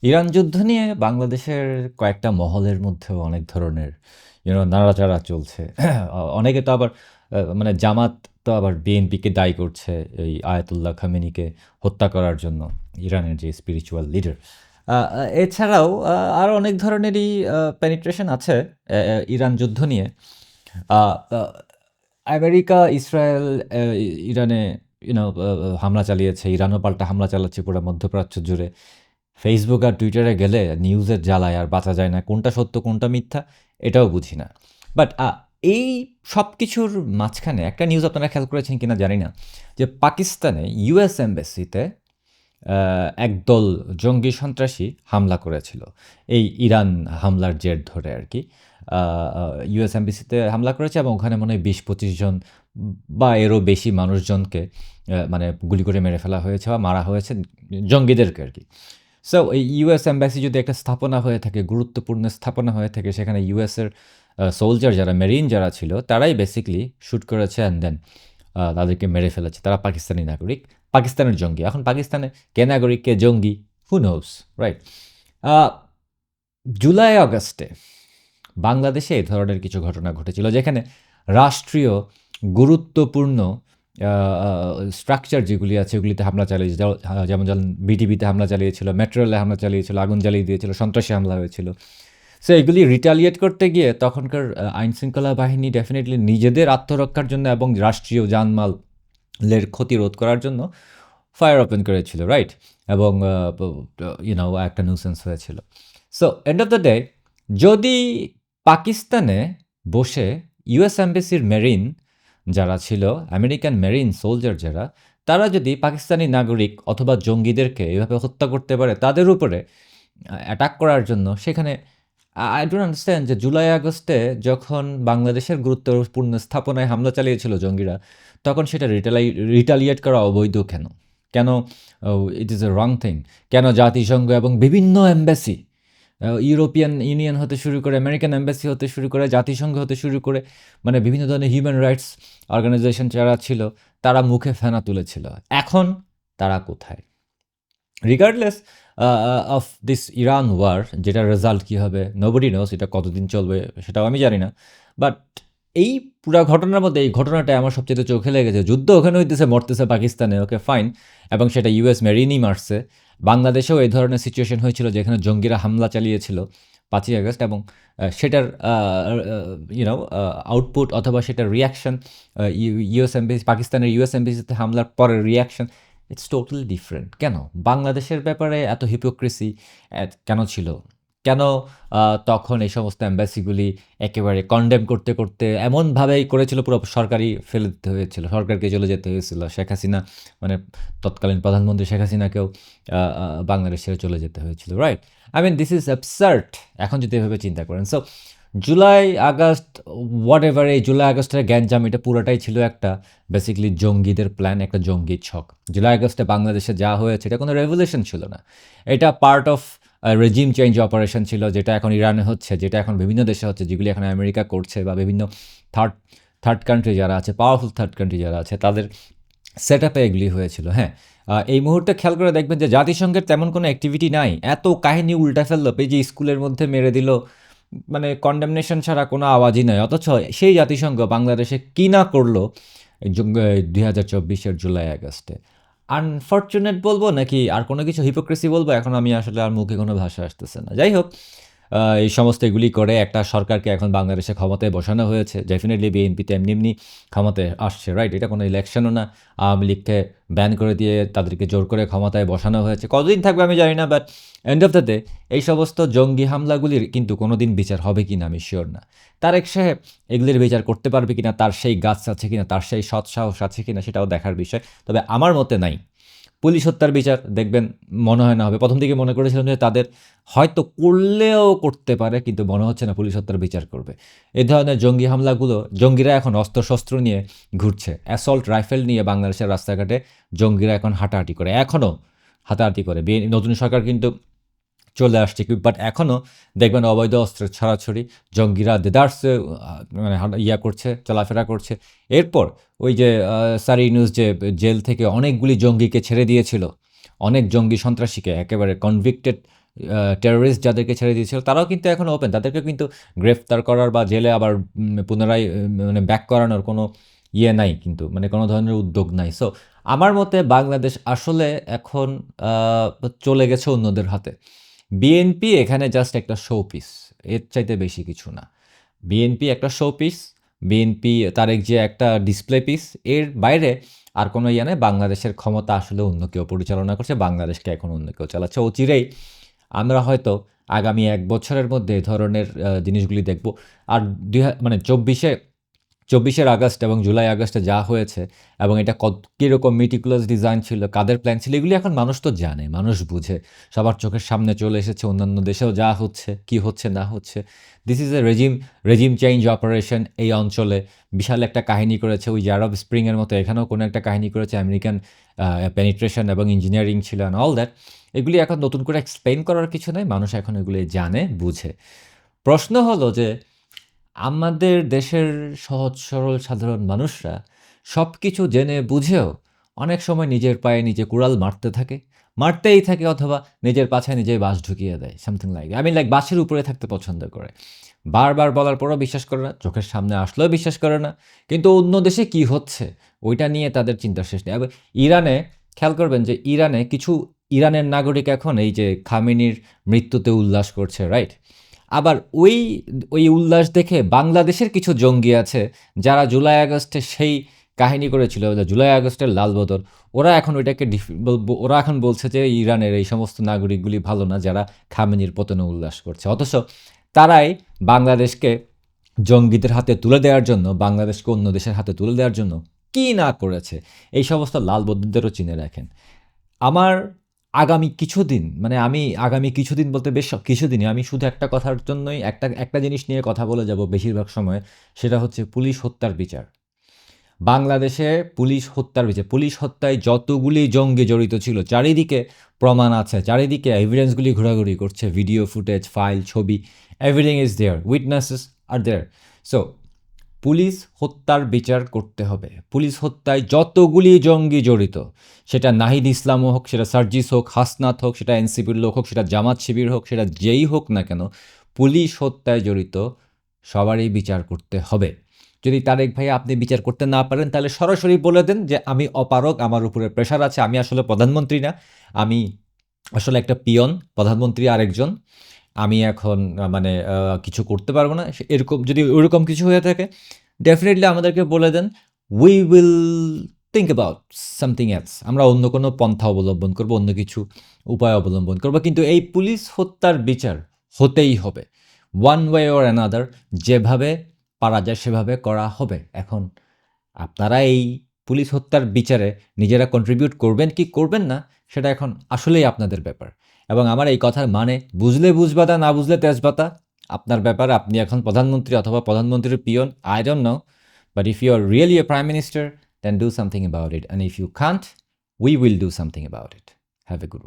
Iran যুদ্ধ নিয়ে বাংলাদেশের কয়েকটা মহলের মধ্যেও অনেক ধরনের নাড়াচাড়া চলছে। অনেকে তো আবার মানে জামাত তো আবার বিএনপিকে দায়ী করছে এই আয়াতুল্লাহ খামেনিকে হত্যা করার জন্য, ইরানের যে স্পিরিচুয়াল লিডার। এছাড়াও আরও অনেক ধরনেরই পেনিট্রেশন আছে ইরান যুদ্ধ নিয়ে। আহ, আহ, আমেরিকা, ইসরায়েল ইরানে হামলা চালিয়েছে, ইরানও পাল্টা হামলা চালাচ্ছে পুরো মধ্যপ্রাচ্য জুড়ে। ফেসবুক আর টুইটারে গেলে নিউজের জ্বালায় আর বাঁচা যায় না, কোনটা সত্য কোনটা মিথ্যা এটাও বুঝি না। বাট এই সব কিছুর মাঝখানে একটা নিউজ আপনারা খেয়াল করেছেন কিনা জানি না, যে পাকিস্তানে ইউএস এম্বাসিতে একদল জঙ্গি সন্ত্রাসী হামলা করেছিল এই ইরান হামলার জের ধরে আর কি। ইউএস এম্বাসিতে হামলা করেছে এবং ওখানে মনে হয় ২০-২৫ জন বা এরও বেশি মানুষজনকে মানে গুলি করে মেরে ফেলা হয়েছে বা মারা হয়েছে, জঙ্গিদেরকে আর কি। সো এই ইউএস এম্বাসি যদি একটা স্থাপনা হয়ে থাকে, গুরুত্বপূর্ণ স্থাপনা হয়ে থাকে, সেখানে ইউএসের সোলজার যারা, মেরিন যারা ছিল, তারাই বেসিকলি শ্যুট করেছে অ্যান্ড দেন তাদেরকে মেরে ফেলেছে। তারা পাকিস্তানি নাগরিক, পাকিস্তানের জঙ্গি। এখন পাকিস্তানে কে নাগরিক কে জঙ্গি, হু নোস, রাইট? জুলাই আগস্টে বাংলাদেশে এই ধরনের কিছু ঘটনা ঘটেছিল, যেখানে রাষ্ট্রীয় গুরুত্বপূর্ণ স্ট্রাকচার যেগুলি আছে ওগুলিতে হামলা চালিয়েছে। যেমন বিটিভিতে হামলা চালিয়েছিল, মেট্রো রেলে হামলা চালিয়েছিল, আগুন জ্বালিয়ে দিয়েছিল, সন্ত্রাসী হামলা হয়েছিল। সো এগুলি রিটালিয়েট করতে গিয়ে তখনকার আইনশৃঙ্খলা বাহিনী ডেফিনেটলি নিজেদের আত্মরক্ষার জন্য এবং রাষ্ট্রীয় জানমালের ক্ষতি রোধ করার জন্য ফায়ার ওপেন করেছিল, রাইট? এবং একটা নিউসেন্স হয়েছিল। So end of the day, যদি পাকিস্তানে বসে ইউএস এম্বাসির মেরিন যারা ছিল, আমেরিকান মেরিন সোলজার যারা, তারা যদি পাকিস্তানি নাগরিক অথবা জঙ্গিদেরকে এভাবে হত্যা করতে পারে তাদের উপরে অ্যাটাক করার জন্য, সেখানে আই ডোন্ট আন্ডারস্ট্যান্ড যে জুলাই আগস্টে যখন বাংলাদেশের গুরুত্বপূর্ণ স্থাপনায় হামলা চালিয়েছিল জঙ্গিরা, তখন সেটা রিটালিয়েট করা অবৈধ কেন? কেন it is a wrong thing? কেন জাতিসংঘ এবং বিভিন্ন এম্বাসি, ইউরোপিয়ান ইউনিয়ন হতে শুরু করে, আমেরিকান এম্বাসি হতে শুরু করে, জাতিসংঘ হতে শুরু করে, মানে বিভিন্ন ধরনের হিউম্যান রাইটস অর্গানাইজেশন যারা ছিল, তারা মুখে ফেনা তুলেছিল। এখন তারা কোথায়? Regardless of this Iran war, যেটার রেজাল্ট কী হবে নোবডি নোস, এটা কতদিন চলবে সেটাও আমি জানি না। বাট এই পুরা ঘটনার মধ্যে এই ঘটনাটাই আমার সবচেয়ে চোখে লেগেছে। যুদ্ধ ওখানে হইতেছে, মরতেছে পাকিস্তানে, ওকে ফাইন, এবং সেটা ইউএস মেরিনই মারছে। বাংলাদেশেও এই ধরনের সিচুয়েশন হয়েছিল যেখানে জঙ্গিরা হামলা চালিয়েছিল ৫ই আগস্ট, এবং সেটার আউটপুট অথবা সেটার রিয়াকশন, ইউএস এম্বাসি, পাকিস্তানের ইউএস এম্বাসিতে হামলার পরের রিয়াকশন, ইটস টোটালি ডিফারেন্ট। কেন বাংলাদেশের ব্যাপারে এত হিপোক্রেসি কেন ছিল? কেন তখন এই সমস্ত এম্বাসিগুলি একেবারে কনডেম করতে করতে এমনভাবেই করেছিল, পুরো সরকারই ফেলে দিতে হয়েছিল, সরকারকে চলে যেতে হয়েছিল। শেখ হাসিনা, মানে তৎকালীন প্রধানমন্ত্রী শেখ হাসিনাকেও বাংলাদেশ ছেড়ে চলে যেতে হয়েছিল, right? I mean this is absurd এখন যদি এভাবে চিন্তা করেন। So July August, whatever, এই জুলাই আগস্টের গ্যাঞ্জাম, এটা পুরোটাই ছিল একটা বেসিক্যালি জঙ্গিদের প্ল্যান, একটা জঙ্গি ছক। জুলাই আগস্টে বাংলাদেশে যা হয়েছে এটা কোনো রেভলিউশন ছিল না, এটা part of regime change operation ছিল, যেটা এখন ইরানে হচ্ছে, যেটা এখন বিভিন্ন দেশে হচ্ছে, যেগুলি এখন আমেরিকা করছে, বা বিভিন্ন থার্ড থার্ড কান্ট্রি যারা আছে, পাওয়ারফুল থার্ড কান্ট্রি যারা আছে, তাদের সেট আপে এগুলি হয়েছিল। হ্যাঁ, এই মুহূর্তে খেয়াল করে দেখবেন যে জাতিসংঘের তেমন কোনো অ্যাক্টিভিটি নাই। এত কাহিনী উল্টা ফেললো, এই যে স্কুলের মধ্যে মেরে দিল, মানে কন্ডেমনেশন ছাড়া কোনো আওয়াজই নয়। অথচ সেই জাতিসংঘ বাংলাদেশে কী না করলো 2024-এর জুলাই আগস্টে। আনফর্চুনেট বলবো নাকি আর কোনো কিছু, হিপোক্রেসি বলবো, এখন আমি আসলে আর মুখে কোনো ভাষা আসতেছে না। যাই হোক, এই সমস্ত এগুলি করে একটা সরকারকে এখন বাংলাদেশে ক্ষমতায় বসানো হয়েছে। ডেফিনেটলি বিএনপি তো এমনি এমনি ক্ষমতায় আসছে, রাইট? এটা কোনো ইলেকশনও না। আওয়ামী লীগকে ব্যান করে দিয়ে তাদেরকে জোর করে ক্ষমতায় বসানো হয়েছে। কতদিন থাকবে আমি জানি না, but end of the day এই সমস্ত জঙ্গি হামলাগুলির কিন্তু কোনো দিন বিচার হবে কি না আমি শিওর না। তারেক সাহেব এগুলির বিচার করতে পারবে কিনা, তার সেই গাছ আছে কিনা, তার সেই সৎ সাহস আছে কিনা, সেটাও দেখার বিষয়। তবে আমার মতে নাই। পুলিশ হত্যার বিচার দেখবেন মনে হয় না হবে। প্রথম দিকে মনে করেছিলাম যে তাদের হয়তো করলেও করতে পারে, কিন্তু মনে হচ্ছে না পুলিশ হত্যার বিচার করবে। এ ধরনের জঙ্গি হামলাগুলো, জঙ্গিরা এখন অস্ত্রশস্ত্র নিয়ে ঘুরছে, অ্যাসল্ট রাইফেল নিয়ে বাংলাদেশের রাস্তাঘাটে জঙ্গিরা এখন হাঁটাহাঁটি করে, এখনও হাঁটাহাঁটি করে। নতুন সরকার কিন্তু চলে আসছে, বাট এখনও দেখবেন অবৈধ অস্ত্রের ছড়াছড়ি, জঙ্গিরা দেদারসে মানে করছে, চলাফেরা করছে। এরপর ওই যে সারি নিউজ যে জেল থেকে অনেকগুলি জঙ্গিকে ছেড়ে দিয়েছিল, অনেক জঙ্গি সন্ত্রাসীকে, একেবারে কনভিক্টেড টেররিস্ট যাদেরকে ছেড়ে দিয়েছিল তারাও কিন্তু এখন ওপেন, তাদেরকে কিন্তু গ্রেফতার করার বা জেলে আবার পুনরায় মানে ব্যাক করানোর কোনো ইয়ে নাই, কিন্তু মানে কোনো ধরনের উদ্যোগ নাই। সো আমার মতে বাংলাদেশ আসলে এখন চলে গেছে অন্যদের হাতে। বিএনপি এখানে জাস্ট একটা শো পিস, এর চাইতে বেশি কিছু না। বিএনপি একটা শো পিস, বিএনপি তারেক জিয়া একটা ডিসপ্লে পিস, এর বাইরে আর কোনো ইয়ে নেই। বাংলাদেশের ক্ষমতা আসলে অন্য কেউ পরিচালনা করছে, বাংলাদেশকে এখন অন্য কেউ চালাচ্ছে। অচিরেই আমরা হয়তো আগামী ১ বছরের মধ্যে এ ধরনের জিনিসগুলি দেখব। আর মানে ২৪শে আগস্ট এবং জুলাই আগস্টে যা হয়েছে এবং এটা কীরকম মেটিকুলাস ডিজাইন ছিল, কাদের প্ল্যান ছিল, এগুলি এখন মানুষ তো জানে, মানুষ বুঝে, সবার চোখের সামনে চলে এসেছে। অন্যান্য দেশেও যা হচ্ছে, কি হচ্ছে না হচ্ছে। This is a regime change operation. এই অঞ্চলে বিশাল একটা কাহিনী করেছে, ওই আরব স্প্রিংয়ের মতো এখানেও কোনো একটা কাহিনী করেছে। আমেরিকান পেনিট্রেশন এবং ইঞ্জিনিয়ারিং ছিল অ্যান্ড অল দ্যাট। এগুলি এখন নতুন করে এক্সপ্লেইন করার কিছু নেই, মানুষ এখন এগুলি জানে, বুঝে। প্রশ্ন হলো যে আমাদের দেশের সহজ সরল সাধারণ মানুষরা সব কিছু জেনে বুঝেও অনেক সময় নিজের পায়ে নিজে কুড়াল মারতেই থাকে, অথবা নিজের পাছায় নিজেই বাঁশ ঢুকিয়ে দেয়, সামথিং লাইক। বাঁশের উপরে থাকতে পছন্দ করে, বারবার বলার পরও বিশ্বাস করে না, চোখের সামনে আসলেও বিশ্বাস করে না। কিন্তু অন্য দেশে কি হচ্ছে ওইটা নিয়ে তাদের চিন্তা শেষ নেই। ইরানে খেয়াল করবেন যে ইরানের নাগরিক এখন এই যে খামেনির মৃত্যুতে উল্লাস করছে, রাইট? আবার ওই উল্লাস দেখে বাংলাদেশের কিছু জঙ্গি আছে যারা জুলাই আগস্টে সেই কাহিনী করেছিল, জুলাই আগস্টের লাল বদল, ওরা এখন ওইটাকে ওরা এখন বলছে যে ইরানের এই সমস্ত নাগরিকগুলি ভালো না যারা খামেনির পতনে উল্লাস করছে। অথচ তারাই বাংলাদেশকে জঙ্গিদের হাতে তুলে দেওয়ার জন্য, বাংলাদেশকে অন্য দেশের হাতে তুলে দেওয়ার জন্য কি না করেছে, এই সমস্ত লাল বদলদেরও চিনে রাখেন। আমার আগামী কিছুদিন বলতে বেশ কিছুদিনই আমি শুধু একটা কথার জন্যই একটা জিনিস নিয়ে কথা বলে যাব বেশিরভাগ সময়, সেটা হচ্ছে পুলিশ হত্যার বিচার। বাংলাদেশে পুলিশ হত্যায় যতগুলি জঙ্গি জড়িত ছিল, চারিদিকে প্রমাণ আছে, চারিদিকে এভিডেন্সগুলি ঘোরাঘুরি করছে, ভিডিও ফুটেজ, ফাইল, ছবি, everything is there, witnesses are there. So police হত্যার বিচার করতে হবে। পুলিশ হত্যায় যতগুলি জঙ্গি জড়িত, সেটা নাহিদ ইসলামও হোক, সেটা সার্জিস হোক, হাসনাত হোক, সেটা এনসিপির লোক হোক, সেটা জামাত শিবির হোক, সেটা যেই হোক না কেন, পুলিশ হত্যায় জড়িত সবারই বিচার করতে হবে। যদি তারেক ভাই আপনি বিচার করতে না পারেন, তাহলে সরাসরি বলে দেন যে আমি অপারগ, আমার উপরে প্রেশার আছে, আমি আসলে প্রধানমন্ত্রী না, আমি আসলে একটা পিয়ন, প্রধানমন্ত্রী আরেকজন, আমি এখন কিছু করতে পারবো না। এরকম যদি ওরকম কিছু হয়ে থাকে, ডেফিনেটলি আমাদেরকে বলে দেন, we will think about something else. আমরা অন্য কোনো পন্থা অবলম্বন করবো, অন্য কিছু উপায় অবলম্বন করবো, কিন্তু এই পুলিশ হত্যার বিচার হতেই হবে, ওয়ান ওয়ে অর অ্যানাদার। যেভাবে পারা যায় সেভাবে করা হবে। এখন আপনারা এই পুলিশ হত্যার বিচারে নিজেরা কন্ট্রিবিউট করবেন কি করবেন না, সেটা এখন আসলেই আপনাদের ব্যাপার। এবং আমার এই কথার মানে বুঝলে বুঝবাতা, না বুঝলে তেজবাতা, আপনার ব্যাপার। আপনি এখন প্রধানমন্ত্রী অথবা প্রধানমন্ত্রীর peon, I don't know, but if you are really a prime minister, then do something about it, and if you can't, we will do something about it. Have a good one.